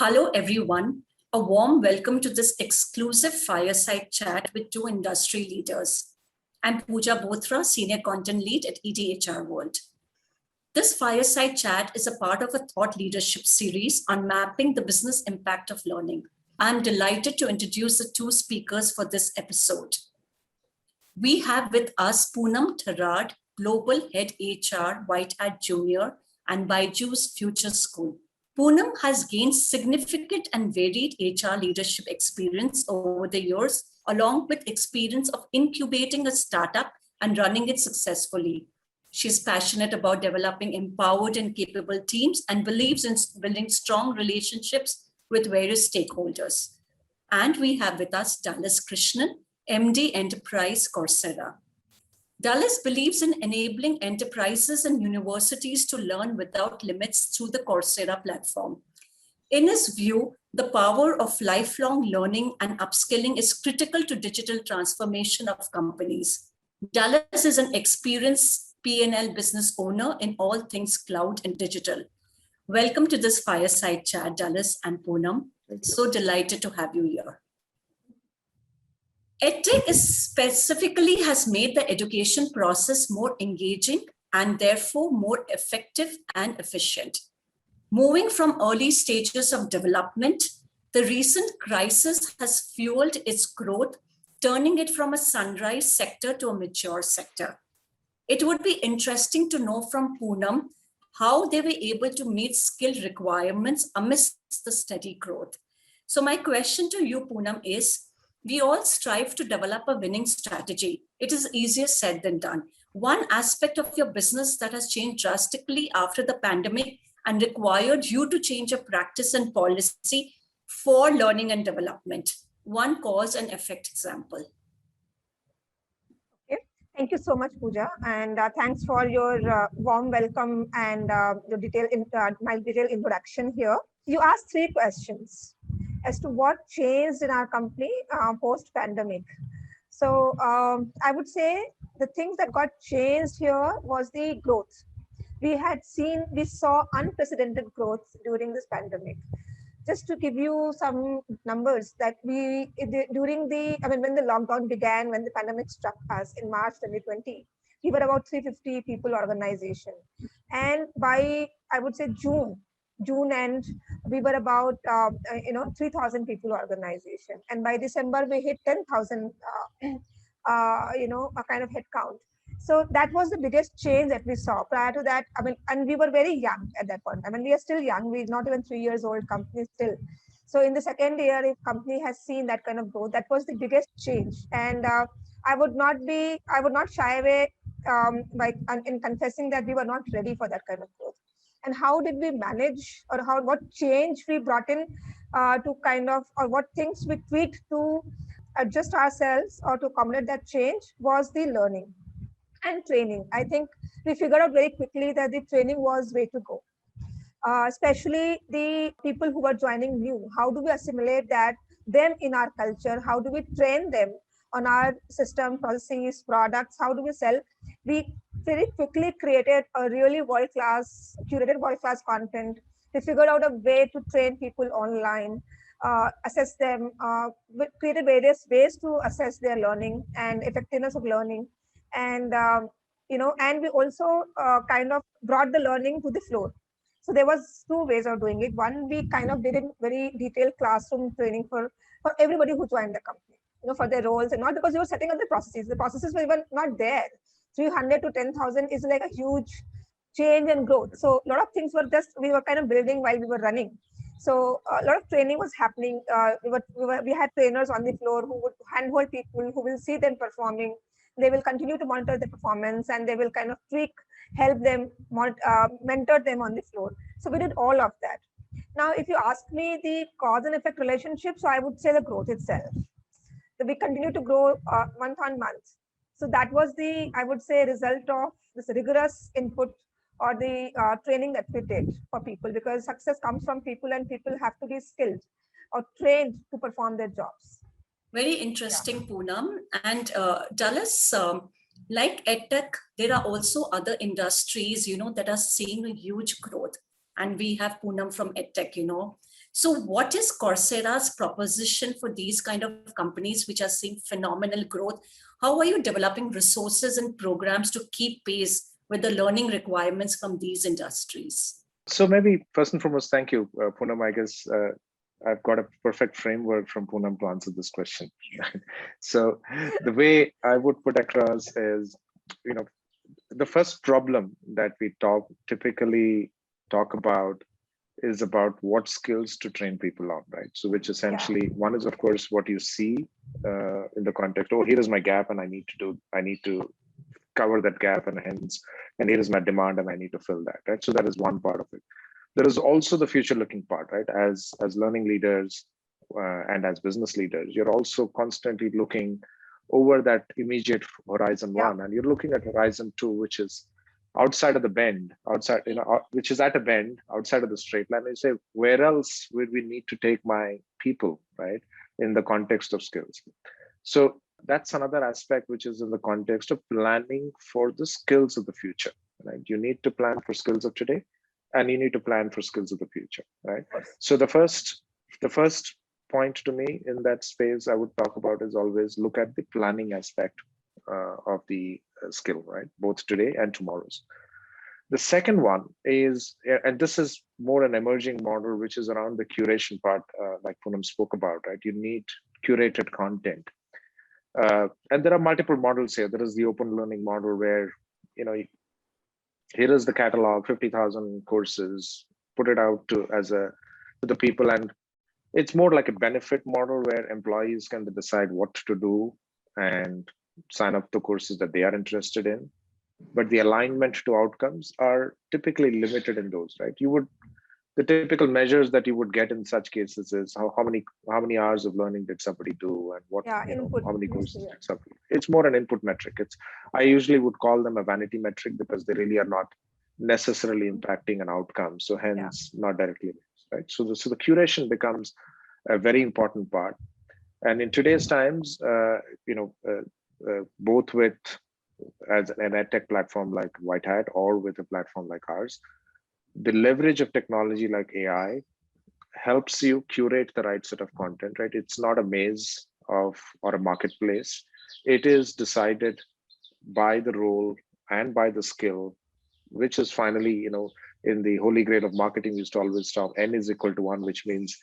Hello, everyone. A warm welcome to this exclusive fireside chat with two industry leaders. I'm Pooja Bothra, Senior Content Lead at EDHR World. This fireside chat is a part of a thought leadership series on mapping the business impact of learning. I'm delighted to introduce the two speakers for this episode. We have with us Poonam Tharad, Global Head HR, White Hat Junior, and Byju's Future School. Poonam has gained significant and varied HR leadership experience over the years, along with experience of incubating a startup and running it successfully. She's passionate about developing empowered and capable teams and believes in building strong relationships with various stakeholders. And we have with us Dallas Krishnan, MD Enterprise Coursera. Dallas believes in enabling enterprises and universities to learn without limits through the Coursera platform. In his view, the power of lifelong learning and upskilling is critical to digital transformation of companies. Dallas is an experienced P&L business owner in all things cloud and digital. Welcome to this fireside chat, Dallas and Poonam. So delighted to have you here. EdTech specifically has made the education process more engaging and therefore more effective and efficient. Moving from early stages of development, the recent crisis has fueled its growth, turning it from a sunrise sector to a mature sector. It would be interesting to know from Poonam how they were able to meet skill requirements amidst the steady growth. So my question to you, Poonam, is, we all strive to develop a winning strategy. It is easier said than done. One aspect of your business that has changed drastically after the pandemic and required you to change your practice and policy for learning and development. One cause and effect example. Okay. Thank you so much, Pooja, and thanks for your warm welcome and my detailed introduction here. You asked three questions as to what changed in our company post-pandemic. So I would say the things that got changed here was the growth. We saw unprecedented growth during this pandemic. Just to give you some numbers that when the lockdown began, when the pandemic struck us in March 2020, we were about 350 people organization. And by, I would say June end, we were about 3,000 people organization, and by December we hit 10,000 a kind of head count. So that was the biggest change that we saw. Prior to that, and we were very young at that point. We are still young. We're not even 3 years old company still. So in the second year, if company has seen that kind of growth, that was the biggest change. And I would not shy away in confessing that we were not ready for that kind of growth. And how did we manage, or what change we brought in or what things we tweaked to adjust ourselves or to accommodate that change was the learning and training. I think we figured out very quickly that the training was way to go. Especially the people who were joining new. How do we assimilate them in our culture? How do we train them on our system, policies, products? How do we sell? We very quickly created a really curated world-class content. We figured out a way to train people online, assess them, created various ways to assess their learning and effectiveness of learning. And, and we also kind of brought the learning to the floor. So there was two ways of doing it. One, we kind of did a very detailed classroom training for everybody who joined the company, for their roles, and not because we were setting up the processes. The processes were even not there. 300 to 10,000 is like a huge change and growth. So a lot of things we were kind of building while we were running. So a lot of training was happening. We had trainers on the floor who would handhold people, who will see them performing. They will continue to monitor the performance, and they will kind of help them, mentor them on the floor. So we did all of that. Now, if you ask me the cause and effect relationship, so I would say the growth itself. So we continue to grow month on month. So that was I would say, result of this rigorous input or the training that we did for people, because success comes from people, and people have to be skilled or trained to perform their jobs. Very interesting, Poonam. And Dallas, like EdTech, there are also other industries, that are seeing a huge growth. And we have Poonam from EdTech, So what is Coursera's proposition for these kind of companies which are seeing phenomenal growth? How are you developing resources and programs to keep pace with the learning requirements from these industries? So maybe first and foremost, thank you, Poonam. I guess I've got a perfect framework from Poonam to answer this question. So the way I would put across is, the first problem that we typically talk about is about what skills to train people on, right? So which essentially one is of course what you see in the context. Oh, here is my gap, and I need to cover that gap, and here is my demand, and I need to fill that, right? So that is one part of it. There is also the future looking part, right? As learning leaders and as business leaders, you're also constantly looking over that immediate horizon one, and you're looking at horizon two, which is outside of the bend, which is at a bend outside of the straight line. You say, where else would we need to take my people, right? In the context of skills. So that's another aspect which is in the context of planning for the skills of the future, right? You need to plan for skills of today, and you need to plan for skills of the future, right? So the first point to me in that space I would talk about is always look at the planning aspect of the skill, right? Both today and tomorrow's. The second one is, and this is more an emerging model, which is around the curation part, like Poonam spoke about, right? You need curated content. And there are multiple models here. There is the open learning model where, here is the catalog, 50,000 courses, put it out to the people. And it's more like a benefit model where employees can decide what to do and sign up to courses that they are interested in. But the alignment to outcomes are typically limited in those, right? The typical measures that you would get in such cases is how many hours of learning did somebody do, and what how many courses did somebody. It's more an input metric. I usually would call them a vanity metric because they really are not necessarily impacting an outcome. So hence not directly, right? So the curation becomes a very important part. And in today's times, both with as an edtech platform like White Hat or with a platform like ours, the leverage of technology like AI helps you curate the right set of content, right? It's not a maze or a marketplace. It is decided by the role and by the skill, which is finally, in the holy grail of marketing, we used to always talk N is equal to 1, which means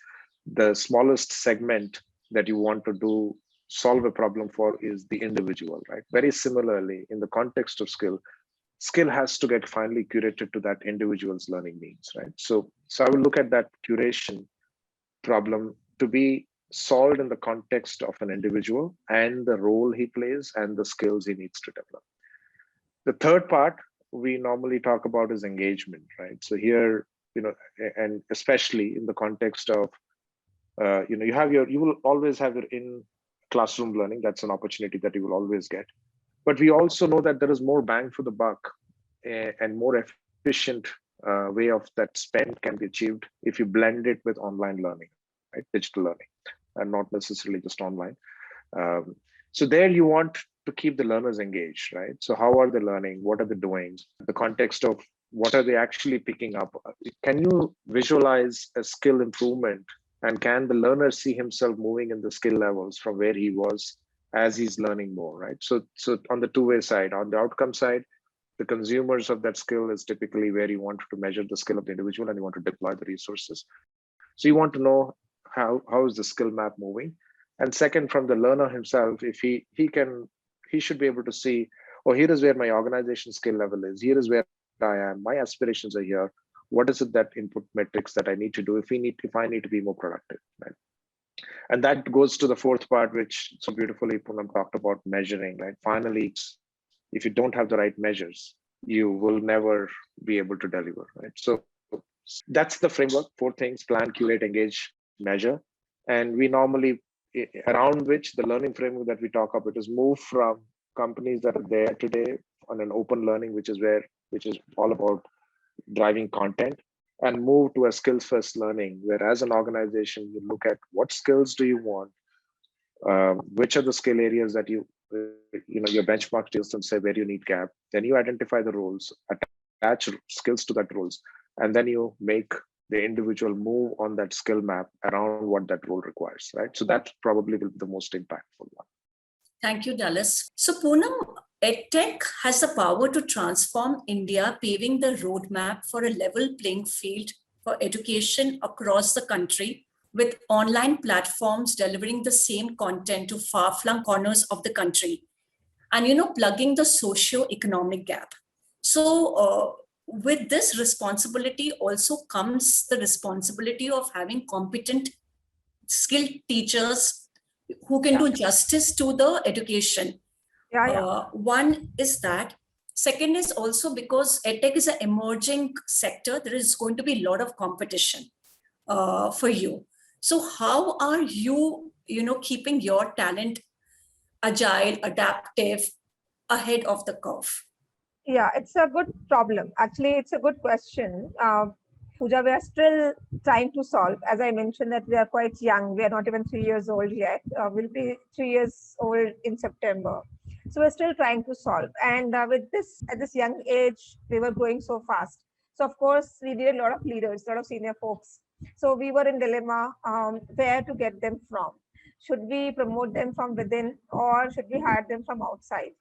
the smallest segment that you want to solve a problem for is the individual, right? Very similarly, in the context of skill has to get finally curated to that individual's learning needs, right? So I will look at that curation problem to be solved in the context of an individual and the role he plays and the skills he needs to develop. The third part we normally talk about is engagement, right? So here, and especially in the context of, you will always have your in classroom learning. That's an opportunity that you will always get. But we also know that there is more bang for the buck and more efficient way of that spend can be achieved if you blend it with online learning, right? Digital learning, and not necessarily just online. So there you want to keep the learners engaged, right? So how are they learning? What are they doing? The context of what are they actually picking up? Can you visualize a skill improvement? And can the learner see himself moving in the skill levels from where he was as he's learning more, right? So on the two-way side, on the outcome side, the consumers of that skill is typically where you want to measure the skill of the individual and you want to deploy the resources. So you want to know how is the skill map moving. And second, from the learner himself, if he should be able to see, oh, here is where my organization skill level is. Here is where I am. My aspirations are here. What is it that input metrics that I need to do if I need to be more productive, right? And that goes to the fourth part, which so beautifully Poonam talked about, measuring, right? Finally, if you don't have the right measures, you will never be able to deliver, right? So that's the framework: 4 things: plan, curate, engage, measure. And we normally, around which the learning framework that we talk about is move from companies that are there today on an open learning, which is all about driving content, and move to a skills first learning, where as an organization, you look at what skills do you want, which are the skill areas that your benchmark deals and say where you need gap. Then you identify the roles, attach skills to that roles, and then you make the individual move on that skill map around what that role requires, right? So that probably will be the most impactful one. Thank you, Dallas. So Poonam, EdTech has the power to transform India, paving the roadmap for a level playing field for education across the country, with online platforms delivering the same content to far-flung corners of the country, and plugging the socio-economic gap. So with this responsibility also comes the responsibility of having competent, skilled teachers who can do justice to the education. One is that. Second is also because EdTech is an emerging sector, there is going to be a lot of competition for you. So how are you, keeping your talent agile, adaptive, ahead of the curve? Yeah, it's a good problem. Actually, it's a good question. Pooja, we are still trying to solve. As I mentioned, that we are quite young. We are not even 3 years old yet. We'll be 3 years old in September. So we're still trying to solve. And with this, at this young age, we were growing so fast. So of course, we needed a lot of leaders, a lot of senior folks. So we were in dilemma where to get them from. Should we promote them from within, or should we hire them from outside?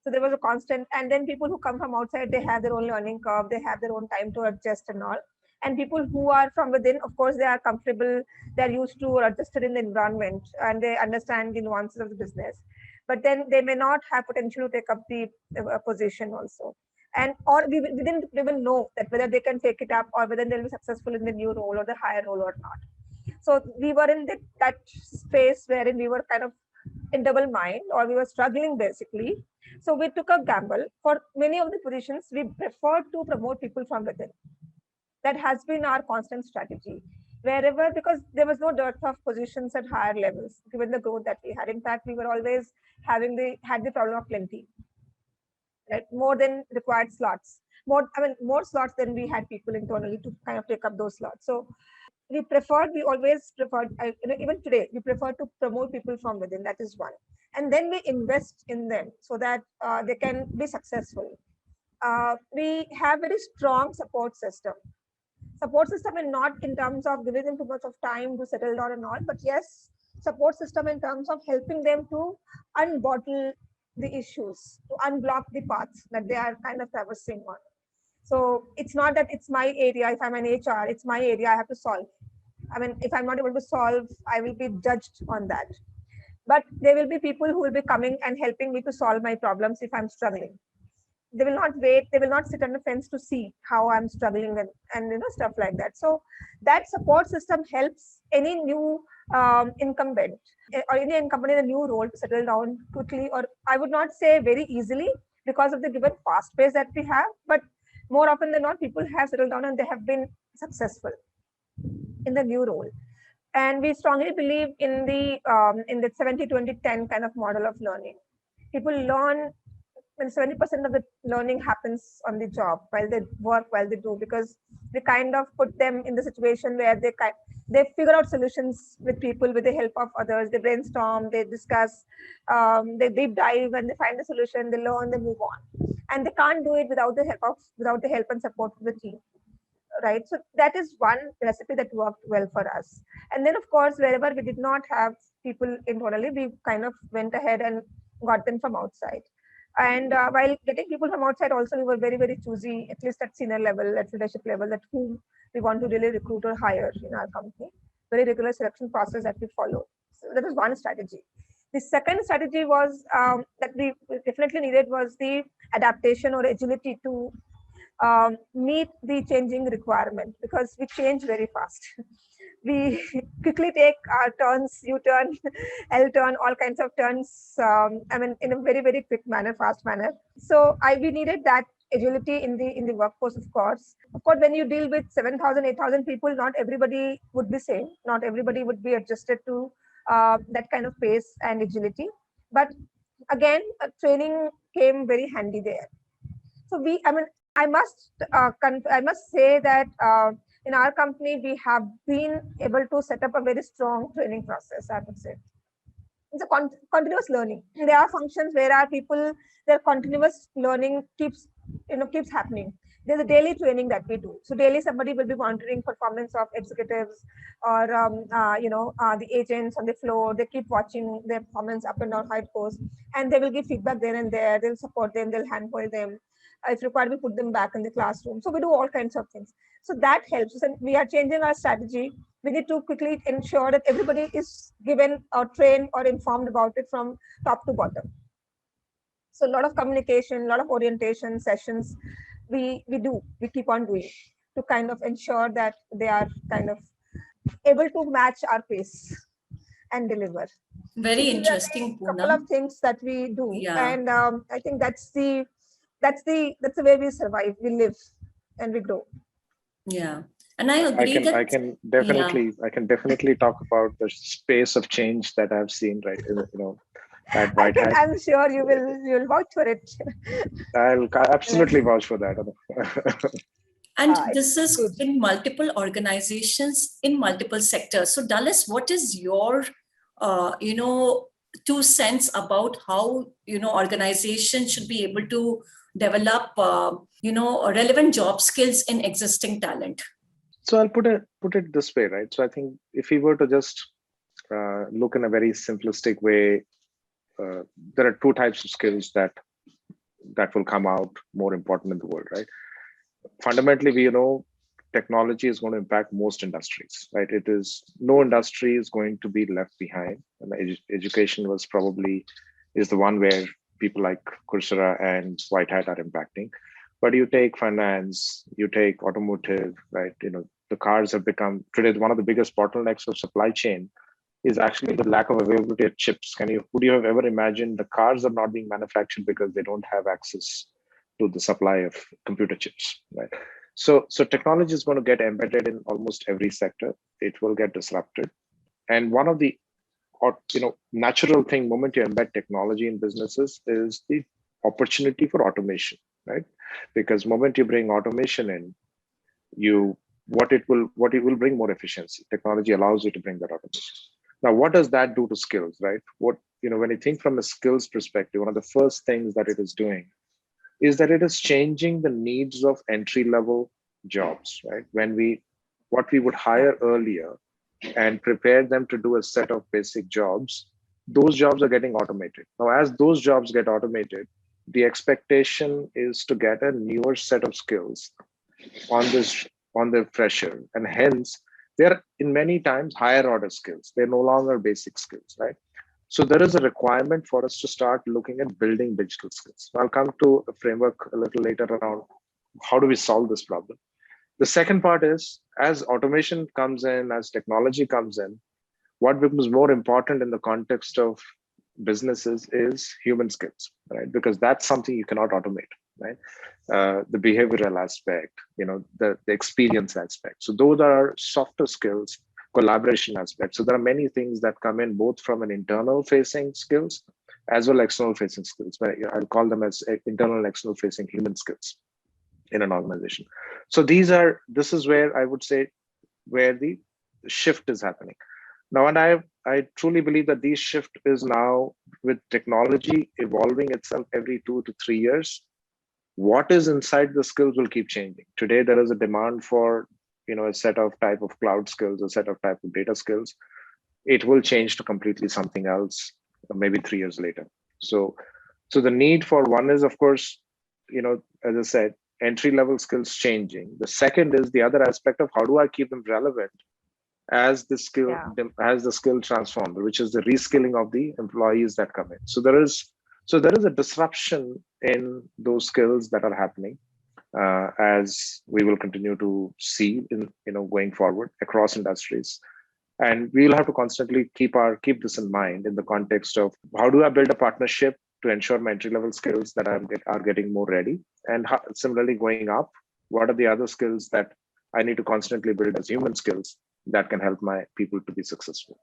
So there was a constant, and then people who come from outside, they have their own learning curve, they have their own time to adjust and all. And people who are from within, of course, they are comfortable, they're used to or adjusted in the environment, and they understand the nuances of the business. But then they may not have potential to take up the position also. And or we didn't even know that whether they can take it up or whether they'll be successful in the new role or the higher role or not. So we were in that space wherein we were kind of in double mind, or we were struggling basically. So we took a gamble. For many of the positions, we prefer to promote people from within. That has been our constant strategy. Wherever, because there was no dearth of positions at higher levels, given the growth that we had. In fact, we were always had the problem of plenty, right? More than required slots. More slots than we had people internally to kind of take up those slots. So we always preferred, even today, we prefer to promote people from within. That is one. And then we invest in them so that they can be successful. We have very strong support system. Support system, and not in terms of giving them too much of time to settle down and all, but yes, support system in terms of helping them to unbottle the issues, to unblock the paths that they are kind of traversing on. So it's not that it's my area. If I'm an HR, it's my area, I have to solve. If I'm not able to solve, I will be judged on that. But there will be people who will be coming and helping me to solve my problems if I'm struggling. They will not wait, they will not sit on the fence to see how I'm struggling and stuff like that. So that support system helps any new incumbent or any incumbent in a new role to settle down quickly, or I would not say very easily because of the given fast pace that we have, but more often than not, people have settled down and they have been successful in the new role. And we strongly believe in the 70-20-10 kind of model of learning. People learn when 70% of the learning happens on the job while they work, while they do, because we kind of put them in the situation where they figure out solutions with people with the help of others. They brainstorm, they discuss, they deep dive, and they find the solution, they learn, they move on. And they can't do it without the help and support of the team. Right. So that is one recipe that worked well for us. And then, of course, wherever we did not have people internally, we kind of went ahead and got them from outside. And while getting people from outside also, we were very, very choosy, at least at senior level, at leadership level, that whom we want to really recruit or hire in our company. Very regular selection process that we follow. So that was one strategy. The second strategy was that we definitely needed was the adaptation or agility to meet the changing requirement, because we change very fast. We quickly take our turns, U-turn, L-turn, all kinds of turns, in a very, very quick manner, fast manner. So we needed that agility in the workforce, of course. Of course, when you deal with 7,000, 8,000 people, not everybody would be same. Not everybody would be adjusted to that kind of pace and agility. But again, training came very handy there. So I must say that in our company, we have been able to set up a very strong training process, I would say. It's a continuous learning. There are functions where our people, their continuous learning keeps happening. there's a daily training that we do. So daily somebody will be monitoring performance of executives or the agents on the floor. They keep watching their performance up and down, how it goes, and they will give feedback there and there. They'll support them, they'll handhold them. If required, we put them back in the classroom. So we do all kinds of things. So that helps us, and we are changing our strategy. We need to quickly ensure that everybody is given or trained or informed about it from top to bottom. So a lot of communication, a lot of orientation sessions we keep on doing to kind of ensure that they are kind of able to match our pace and deliver. Very These are interesting, a couple of Poonam. things that we do, Yeah. and I think that's the way we survive, we live, and we grow. Yeah. And I agree I that, can definitely talk about the space of change that I've seen, right? At White Hat. I'm sure you'll vouch for it. I'll absolutely vouch for that. and this is in multiple organizations in multiple sectors. So Dulles, what is your, 2 cents about how, organizations should be able to develop, relevant job skills in existing talent? So I'll put it this way, right? So I think if we were to just look in a very simplistic way, there are 2 types of skills that will come out more important in the world, right? Fundamentally, we know technology is going to impact most industries, right? No industry is going to be left behind, and education is the one where people like Coursera and White Hat are impacting. But you take finance, you take automotive, right? The cars have become today one of the biggest bottlenecks of supply chain is actually the lack of availability of chips. Would you have ever imagined the cars are not being manufactured because they don't have access to the supply of computer chips, right? So technology is going to get embedded in almost every sector. It will get disrupted. And one of the natural thing moment you embed technology in businesses is the opportunity for automation, right? Because moment you bring automation in, it will bring more efficiency. Technology allows you to bring that automation. Now, what does that do to skills, right? When you think from a skills perspective, one of the first things that it is doing is that it is changing the needs of entry-level jobs, right? What we would hire earlier and prepare them to do a set of basic jobs, those jobs are getting automated. Now, as those jobs get automated, the expectation is to get a newer set of skills on the fresher, and hence they're in many times higher order skills. They're no longer basic skills, right? So there is a requirement for us to start looking at building digital skills. I'll come to a framework a little later around how do we solve this problem. The second part is, as automation comes in, as technology comes in, what becomes more important in the context of businesses is human skills, right? Because that's something you cannot automate, right? The behavioral aspect, the experience aspect. So those are softer skills, collaboration aspect. So there are many things that come in both from an internal facing skills as well as external facing skills. But I'll call them as internal and external facing human skills in an organization. So this is where I would say where the shift is happening. Now, and I truly believe that this shift is now with technology evolving itself every 2 to 3 years. What is inside the skills will keep changing. Today, there is a demand for a set of type of cloud skills, a set of type of data skills. It will change to completely something else, maybe 3 years later. So the need for one is, of course, as I said, entry-level skills changing. The second is the other aspect of how do I keep them relevant as the skill transformed, which is the reskilling of the employees that come in. So there is a disruption in those skills that are happening as we will continue to see in going forward across industries. And we will have to constantly keep this in mind in the context of how do I build a partnership to ensure my entry-level skills that are getting more ready, and similarly going up, what are the other skills that I need to constantly build as human skills that can help my people to be successful.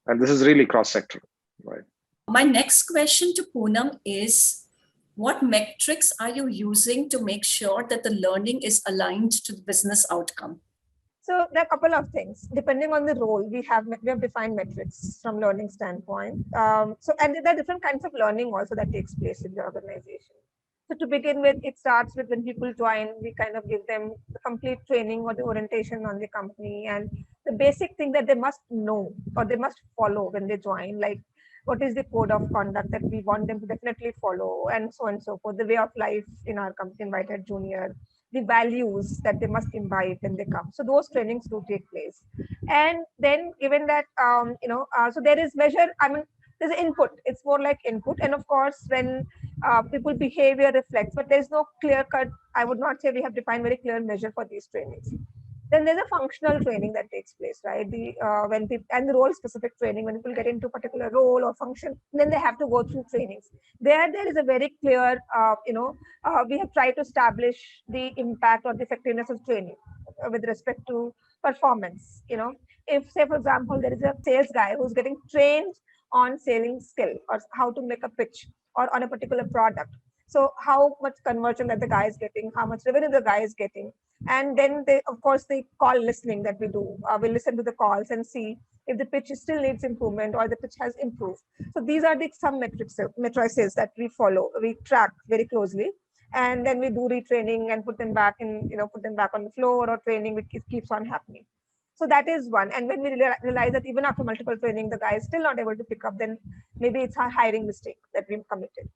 And this is really cross-sectoral, right? My next question to Poonam is, what metrics are you using to make sure that the learning is aligned to the business outcome? So there are a couple of things. Depending on the role, we have defined metrics from learning standpoint. And there are different kinds of learning also that takes place in the organization. So to begin with, it starts with when people join, we kind of give them the complete training or the orientation on the company and the basic thing that they must know or they must follow when they join, like what is the code of conduct that we want them to definitely follow, and so on and so forth, the way of life in our company, Whitehead Junior, the values that they must imbibe when they come. So those trainings do take place. And then given that, so there is measure, I mean, there's input, it's more like input. And of course, when people behavior reflects, but there's no clear cut, I would not say we have defined very clear measure for these trainings. Then there's a functional training that takes place, right? The when people, and the role specific training, when people get into a particular role or function, then they have to go through trainings. There is a very clear, we have tried to establish the impact or the effectiveness of training with respect to performance. If say for example there is a sales guy who's getting trained on selling skill or how to make a pitch or on a particular product, so how much conversion that the guy is getting, how much revenue the guy is getting. And then they, of course, the call listening that we do, we listen to the calls and see if the pitch still needs improvement or the pitch has improved. So these are the some matrices that we follow, we track very closely, and then we do retraining and put them back in, put them back on the floor or training, which keeps on happening. So that is one. And when we realize that even after multiple training, the guy is still not able to pick up, then maybe it's a hiring mistake that we've committed.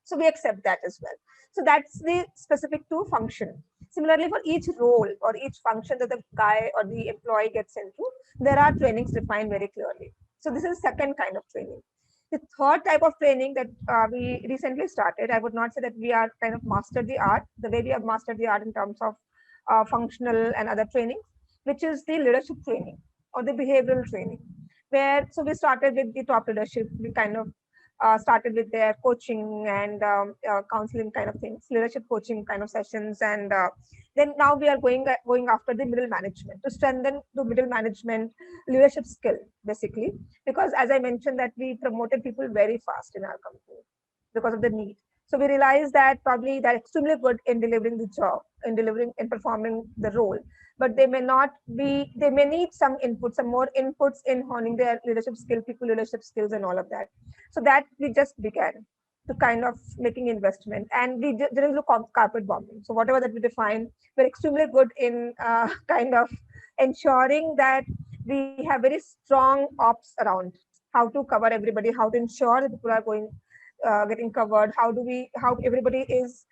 So we accept that as well. So that's the specific to function. Similarly, for each role or each function that the guy or the employee gets into, there are trainings defined very clearly. So this is second kind of training. The third type of training that we recently started, I would not say that we are kind of mastered the art, the way we have mastered the art in terms of functional and other training, which is the leadership training or the behavioral training. Where, so we started with the top leadership, we kind of started with their coaching and counseling kind of things, leadership coaching kind of sessions, and then now we are going after the middle management to strengthen the middle management leadership skill, basically, because as I mentioned that we promoted people very fast in our company because of the need. So we realized that probably they're extremely good in delivering the job, in delivering and performing the role, but they may not be, they may need some input, some more inputs in honing their leadership skill, people leadership skills and all of that. So that we just began to kind of making investment, and we didn't do carpet bombing. So whatever that we define, we're extremely good in kind of ensuring that we have very strong ops around how to cover everybody, how to ensure that people are going getting covered, how everybody is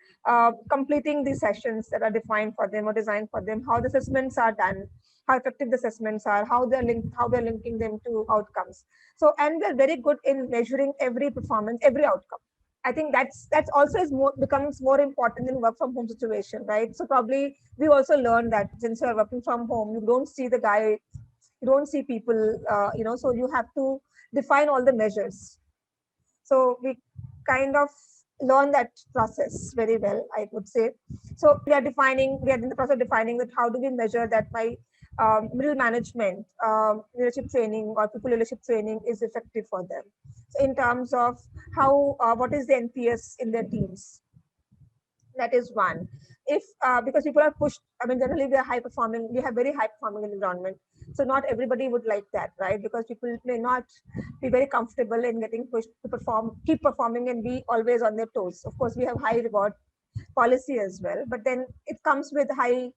completing the sessions that are defined for them or designed for them, how the assessments are done, how effective the assessments are, how they're linking them to outcomes. So, and we're very good in measuring every performance, every outcome. I think that's also becomes more important in work from home situation, right? So probably we also learned that since you're working from home, you don't see the guy, you don't see people, so you have to define all the measures. So we kind of learn that process very well, I would say. So we are in the process of defining that how do we measure that my middle management leadership training or people leadership training is effective for them. So in terms of how, what is the NPS in their teams? That is one. If because people are pushed, I mean, generally we are high performing, we have very high performing environment. So not everybody would like that, right? Because people may not be very comfortable in getting pushed to perform, keep performing and be always on their toes. Of course, we have high reward policy as well, but then it comes with a high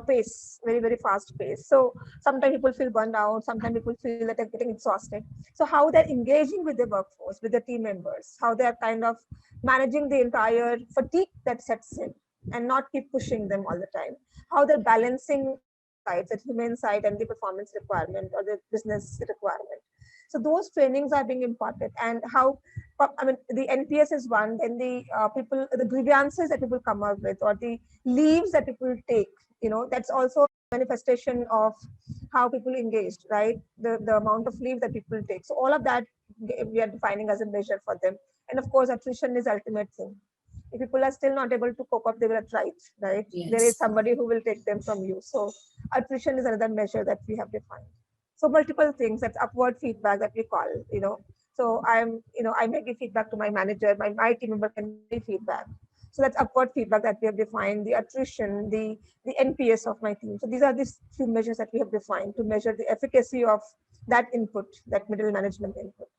pace, very, very fast pace. So sometimes people feel burned out, sometimes people feel that they're getting exhausted. So how they're engaging with the workforce, with the team members, how they're kind of managing the entire fatigue that sets in and not keep pushing them all the time, how they're balancing sides, the human side and the performance requirement or the business requirement. So those trainings are being imparted, and how, I mean, the NPS is one, then the the grievances that people come up with or the leaves that people take, that's also a manifestation of how people engaged, right? The amount of leave that people take. So all of that we are defining as a measure for them. And of course, attrition is ultimate thing. If people are still not able to cope up, they will attrite, right? Yes. There is somebody who will take them from you. So attrition is another measure that we have defined. So multiple things, that's upward feedback that we call, So I may give feedback to my manager, my team member can give feedback. So that's upward feedback that we have defined, the attrition, the NPS of my team. So these are these few measures that we have defined to measure the efficacy of that input, that middle management input.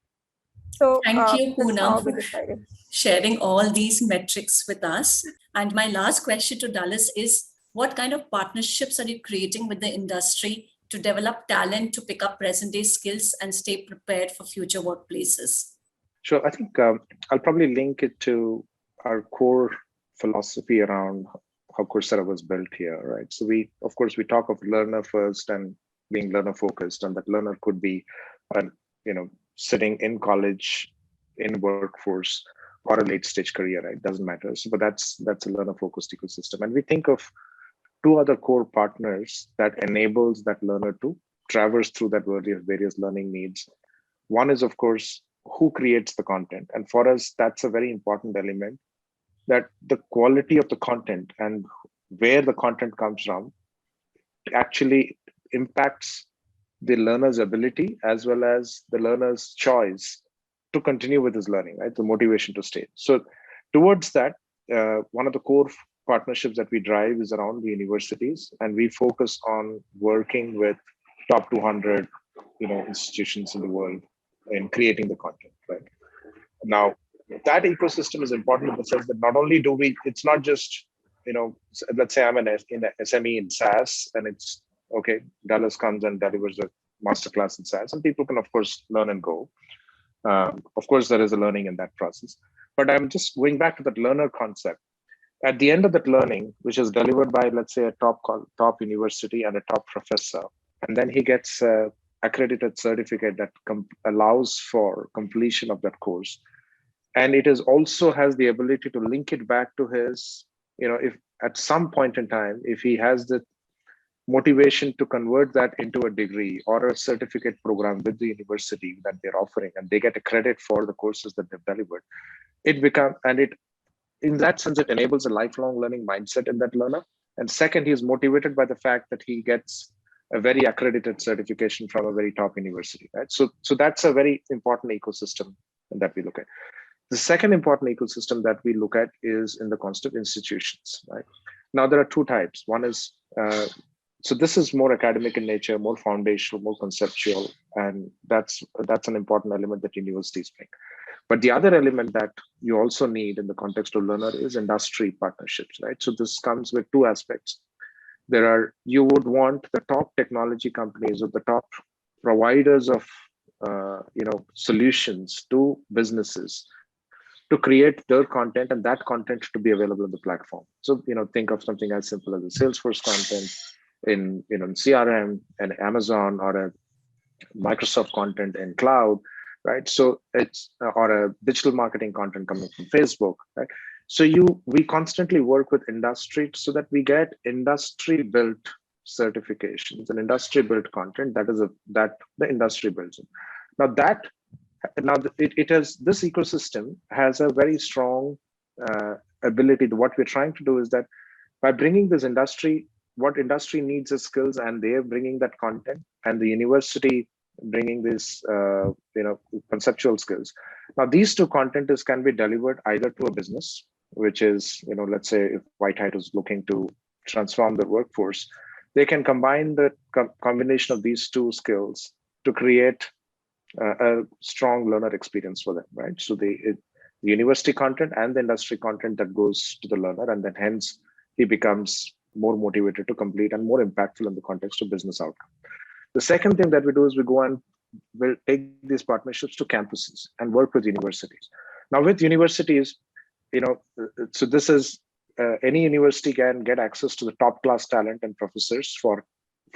So Thank you, that's how Poonam, we for decided. sharing all these metrics with us. And my last question to Dallas is, what kind of partnerships are you creating with the industry to develop talent to pick up present day skills and stay prepared for future workplaces? Sure. I think I'll probably link it to our core philosophy around how Coursera was built here, right? So of course, we talk of learner first and being learner focused, and that learner could be, sitting in college, in workforce, or a late stage career, right? Doesn't matter. So, but that's a learner focused ecosystem, and we think of two other core partners that enables that learner to traverse through that various learning needs. One is, of course, who creates the content. And for us, that's a very important element, that the quality of the content and where the content comes from actually impacts the learner's ability as well as the learner's choice to continue with his learning, right? The motivation to stay. So towards that, one of the core partnerships that we drive is around the universities, and we focus on working with top 200 institutions in the world in creating the content, right? Now, that ecosystem is important in the sense that not only do we, it's not just, let's say I'm in a SME in SaaS, and it's okay, Dallas comes and delivers a masterclass in SaaS, and people can, of course, learn and go. Of course, there is a learning in that process. But I'm just going back to that learner concept. At the end of that learning, which is delivered by, let's say, a top university and a top professor, and then he gets a accredited certificate that allows for completion of that course. And it is also has the ability to link it back to his, if at some point in time, if he has the motivation to convert that into a degree or a certificate program with the university that they're offering, and they get a credit for the courses that they've delivered, in that sense, it enables a lifelong learning mindset in that learner. And second, he's motivated by the fact that he gets a very accredited certification from a very top university, right? So that's a very important ecosystem that we look at. The second important ecosystem that we look at is in the context of institutions, right? Now, there are two types. One is, so this is more academic in nature, more foundational, more conceptual, and that's an important element that universities bring. But the other element that you also need in the context of learner is industry partnerships, right? So this comes with two aspects. You would want the top technology companies or the top providers of solutions to businesses to create their content, and that content to be available on the platform. So think of something as simple as a Salesforce content in CRM and Amazon, or a Microsoft content in cloud, right? So it's or a digital marketing content coming from Facebook, right? So we constantly work with industry so that we get industry built certifications and industry built content that the industry builds it. Now it has, this ecosystem has a very strong ability to, what we're trying to do is that by bringing this industry, what industry needs is skills, and they're bringing that content, and the university bringing this conceptual skills. Now these two contents can be delivered either to a business, which is, let's say if White Hat is looking to transform their workforce, they can combine the combination of these two skills to create a strong learner experience for them, right? So the university content and the industry content that goes to the learner, and then hence he becomes more motivated to complete and more impactful in the context of business outcome. The second thing that we do is we go and we'll take these partnerships to campuses and work with universities. Now with universities, so this is any university can get access to the top class talent and professors for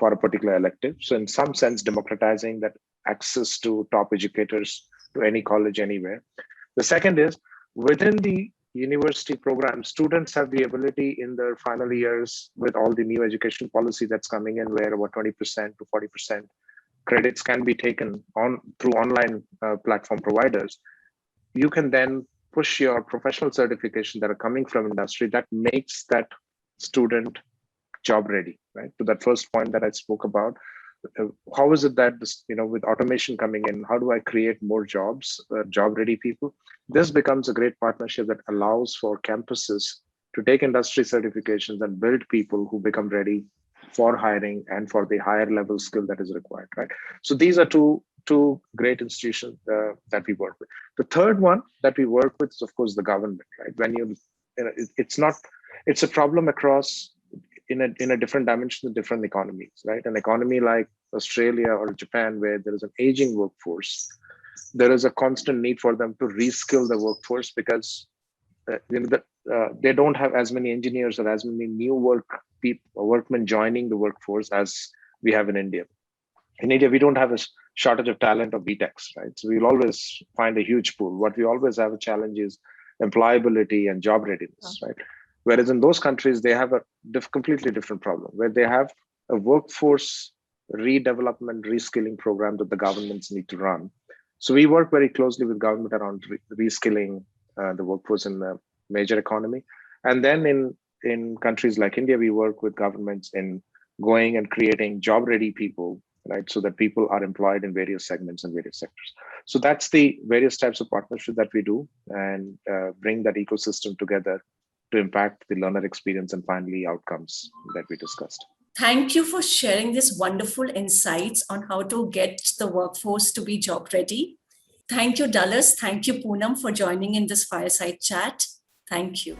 a particular elective. So in some sense, democratizing that access to top educators to any college anywhere. The second is within the university program, students have the ability in their final years with all the new education policy that's coming in, where about 20% to 40% credits can be taken on through online platform providers. You can then push your professional certification that are coming from industry that makes that student job ready, right? To that first point that I spoke about, how is it that this, with automation coming in, how do I create more jobs, job ready people? This becomes a great partnership that allows for campuses to take industry certifications and build people who become ready for hiring and for the higher level skill that is required, right? So these are two two great institutions that we work with. The third one that we work with is, of course, the government, right? When it's a problem across in a different dimension, different economies, right? An economy like Australia or Japan, where there is an aging workforce, there is a constant need for them to reskill the workforce because they don't have as many engineers or as many new workmen joining the workforce as we have in India. In India, we don't have a shortage of talent or BTechs, right? So we'll always find a huge pool. What we always have a challenge is employability and job readiness, right? Whereas in those countries, they have a completely different problem where they have a workforce redevelopment, reskilling program that the governments need to run. So we work very closely with government around reskilling the workforce in the major economy. And then in countries like India, we work with governments in going and creating job-ready people, right? So that people are employed in various segments and various sectors. So that's the various types of partnership that we do and bring that ecosystem together to impact the learner experience and finally outcomes that we discussed. Thank you for sharing this wonderful insights on how to get the workforce to be job ready. Thank you, Dulles. Thank you, Poonam, for joining in this fireside chat. Thank you.